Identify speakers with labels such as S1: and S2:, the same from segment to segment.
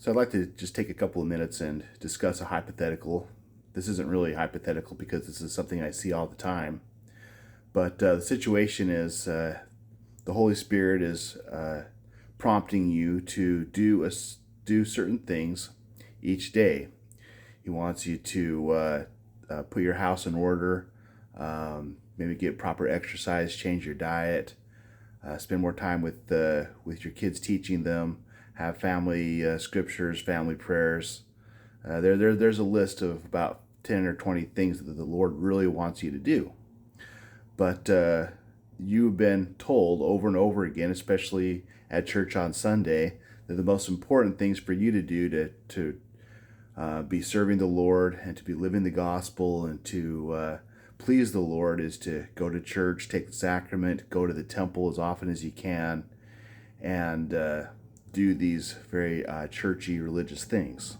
S1: So I'd like to just take a couple of minutes and discuss a hypothetical. This isn't really hypothetical because this is something I see all the time. But the situation is the Holy Spirit is prompting you to do certain things each day. He wants you to put your house in order, maybe get proper exercise, change your diet, spend more time with your kids, teaching them, have family scriptures, family prayers. There's a list of about 10 or 20 things that the Lord really wants you to do. But you've been told over and over again, especially at church on Sunday, that the most important things for you to do to be serving the Lord and to be living the gospel and to please the Lord is to go to church, take the sacrament, go to the temple as often as you can, and do these very churchy religious things.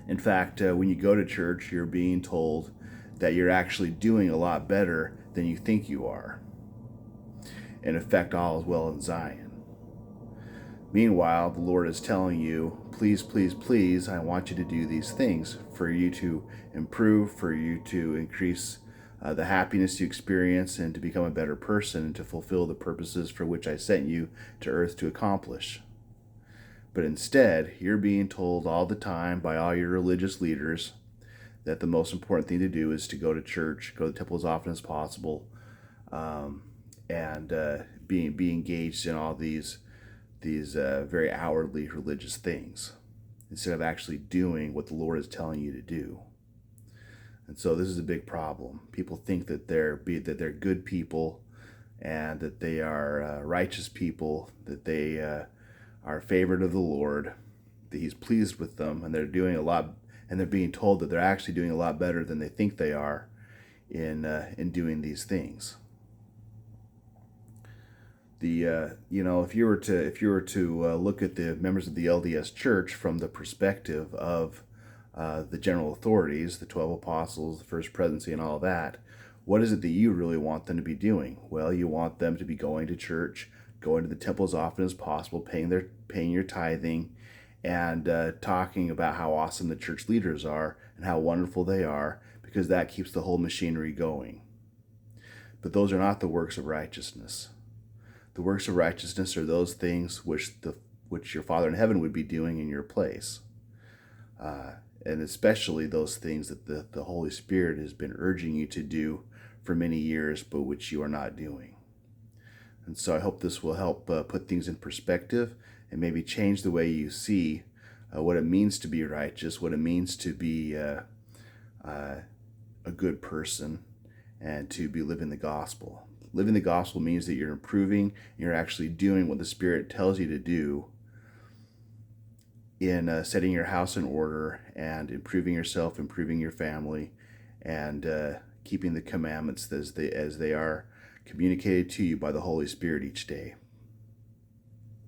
S1: In fact, when you go to church, you're being told that you're actually doing a lot better than you think you are. In effect, all is well in Zion. Meanwhile, the Lord is telling you, please, please, please, I want you to do these things for you to improve, for you to increase the happiness you experience and to become a better person and to fulfill the purposes for which I sent you to earth to accomplish. But instead, you're being told all the time by all your religious leaders that the most important thing to do is to go to church, go to the temple as often as possible, and be engaged in all these very outwardly religious things instead of actually doing what the Lord is telling you to do. And so this is a big problem. People think that they're good people and that they are righteous people, that they are favored of the Lord, that He's pleased with them, and they're doing a lot, and they're being told that they're actually doing a lot better than they think they are in doing these things. If you were to look at the members of the LDS Church from the perspective of the general authorities, the 12 apostles, the first presidency, and all that, what is it that you really want them to be doing? Well, you want them to be going to church, going to the temple as often as possible, paying your tithing, and talking about how awesome the church leaders are and how wonderful they are, because that keeps the whole machinery going. But those are not the works of righteousness. The works of righteousness are those things which your Father in heaven would be doing in your place. And especially those things that the Holy Spirit has been urging you to do for many years, but which you are not doing. And so I hope this will help put things in perspective and maybe change the way you see what it means to be righteous, what it means to be a good person, and to be living the gospel. Living the gospel means that you're improving, you're actually doing what the Spirit tells you to do in setting your house in order and improving yourself, improving your family, and keeping the commandments as they are communicated to you by the Holy Spirit each day.